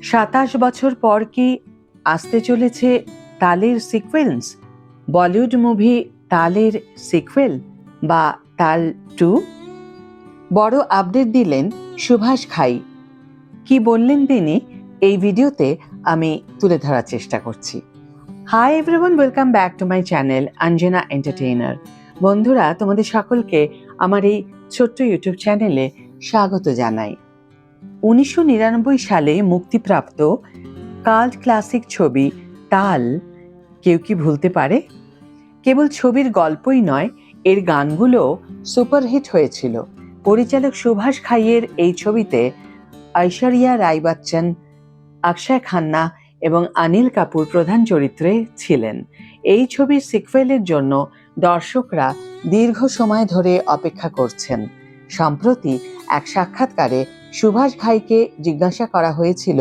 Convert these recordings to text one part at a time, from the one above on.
27 বছর পর কি আসতে চলেছে তালের সিকোয়েন্স? বলিউড মুভি তালের সিকোয়েল বা তাল 2? বড় আপডেট দিলেন সুভাষ ঘাই। কি বললেন তিনি এই ভিডিওতে আমি তুলে ধরার চেষ্টা করছি। Hi everyone, welcome back to my channel Anjana entertainer. বন্ধুরা, তোমাদের সকলকে আমার এই ছোট্ট ইউটিউব চ্যানেলে স্বাগত জানাই। 1999 সালে মুক্তিপ্রাপ্ত কাল্ট ক্লাসিক ছবি তাল কেউ কি ভুলতে পারে? কেবল ছবির গল্পই নয়, এর গানগুলো সুপারহিট হয়েছিল। পরিচালক সুভাষ ঘাইয়ের এই ছবিতে ঐশ্বরিয়া রাই বচ্চন, অক্ষয় খান্না এবং অনিল কাপুর প্রধান চরিত্রে ছিলেন। এই ছবির সিক্যুয়েলের জন্য দর্শকরা দীর্ঘ সময় ধরে অপেক্ষা করছেন। সম্প্রতি এক সাক্ষাৎকারে সুভাষ ঘাইকে জিজ্ঞাসা করা হয়েছিল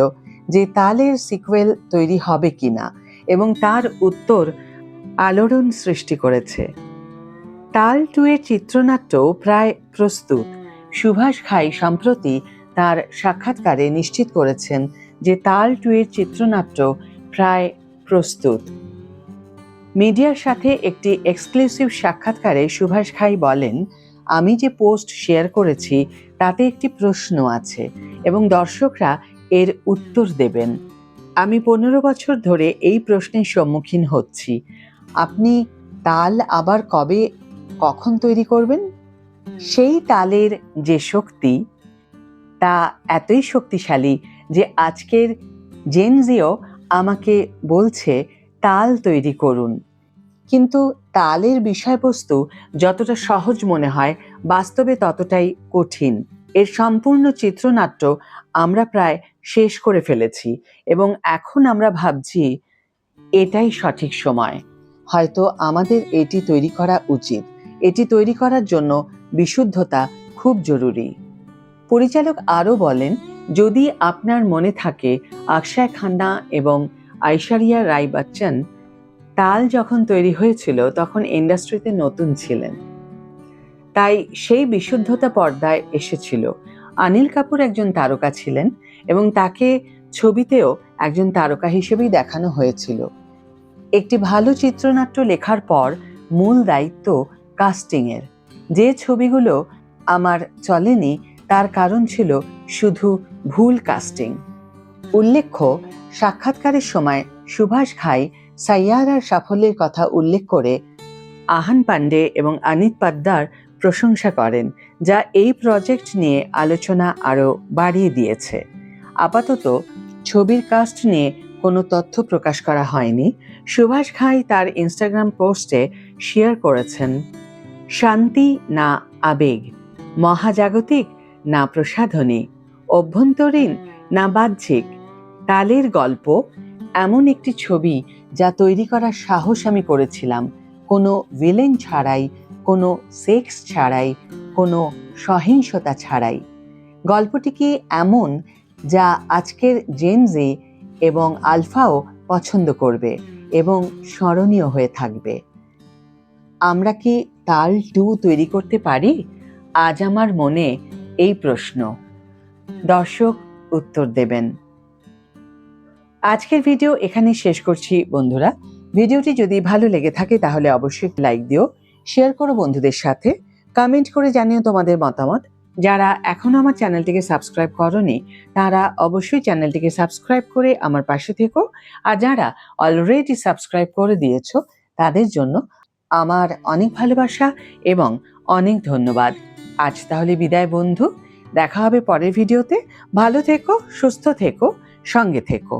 যে তালের সিক্যুয়েল তৈরি হবে কিনা, এবং তার উত্তর আলোড়ন সৃষ্টি করেছে। তাল 2 এর চিত্রনাট্য প্রায় প্রস্তুত। সুভাষ ঘাই সম্প্রতি তার সাক্ষাৎকারে নিশ্চিত করেছেন যে তাল 2 এর চিত্রনাট্য প্রায় প্রস্তুত। মিডিয়ার সাথে একটি এক্সক্লুসিভ সাক্ষাৎকারে সুভাষ ঘাই বলেন, আমি যে পোস্ট শেয়ার করেছি তাতে একটি প্রশ্ন আছে এবং দর্শকরা এর উত্তর দেবেন। আমি 15 বছর ধরে এই প্রশ্নের সম্মুখীন হচ্ছি, আপনি তাল আবার কবে কখন তৈরি করবেন? সেই তালের যে শক্তি তা এতই শক্তিশালী যে আজকের জেনজিও আমাকে বলছে তাল তৈরি করুন। কিন্তু তালের বিষয়বস্তু যতটা সহজ মনে হয়, বাস্তবে ততটাই কঠিন। এর সম্পূর্ণ চিত্রনাট্য আমরা প্রায় শেষ করে ফেলেছি এবং এখন আমরা ভাবছি এটাই সঠিক সময়। হয়তো আমাদের এটি তৈরি করা উচিত। এটি তৈরি করার জন্য বিশুদ্ধতা খুব জরুরি। পরিচালক আরও বলেন, যদি আপনার মনে থাকে, অক্ষয় খান্না এবং ঐশ্বরিয়া রাই বচ্চন তাল যখন তৈরি হয়েছিল তখন ইন্ডাস্ট্রিতে নতুন ছিলেন, তাই সেই বিশুদ্ধতা পর্দায় এসেছিল। অনিল কাপুর একজন তারকা ছিলেন এবং তাকে ছবিতেও একজন তারকা হিসেবেই দেখানো হয়েছিল। একটি ভালো চিত্রনাট্য লেখার পর মূল দায়িত্ব কাস্টিংয়ের। যে ছবিগুলো আমার চলেনি তার কারণ ছিল শুধু ভুল কাস্টিং। উল্লেখ্য, সাক্ষাৎকারের সময় সুভাষ ঘাই সাইয়ারার সাফল্যের কথা উল্লেখ করে আহান পান্ডে এবং অনিত পাদ্দার প্রশংসা করেন, যা এই প্রজেক্ট নিয়ে আলোচনা আরও বাড়িয়ে দিয়েছে। আপাতত ছবির কাস্ট নিয়ে কোনো তথ্য প্রকাশ করা হয়নি। সুভাষ ঘাই তার ইনস্টাগ্রাম পোস্টে শেয়ার করেছেন, শান্তি না আবেগ, মহাজাগতিক না প্রসাধনী, অভ্যন্তরীণ না বাহ্যিক, তালের গল্প এমন একটি ছবি যা তৈরি করার সাহস আমি করেছিলাম, কোনো ভিলেন ছাড়াই, কোনো সেক্স ছাড়াই, কোনো সহিংসতা ছাড়াই। গল্পটি কি এমন যা আজকের জেনজি এবং আলফাও পছন্দ করবে এবং স্মরণীয় হয়ে থাকবে। আমরা কি তাল 2 তৈরি করতে পারি? আজ আমার মনে এই প্রশ্ন। দর্শক উত্তর দেবেন। আজকের ভিডিও এখানেই শেষ করছি বন্ধুরা। ভিডিওটি যদি ভালো লেগে থাকে তাহলে অবশ্যই লাইক দিও, শেয়ার করো বন্ধুদের সাথে, কমেন্ট করে জানিও তোমাদের মতামত। যারা এখনো আমার চ্যানেলটিকে সাবস্ক্রাইব করোনি তারা অবশ্যই চ্যানেলটিকে সাবস্ক্রাইব করে আমার পাশে থেকো, আর যারা অলরেডি সাবস্ক্রাইব করে দিয়েছো তাদের জন্য আমার অনেক ভালোবাসা এবং অনেক ধন্যবাদ। আজ তাহলে বিদায় বন্ধু, দেখা হবে পরের ভিডিওতে। ভালো থেকো, সুস্থ থেকো, সঙ্গে থেকো।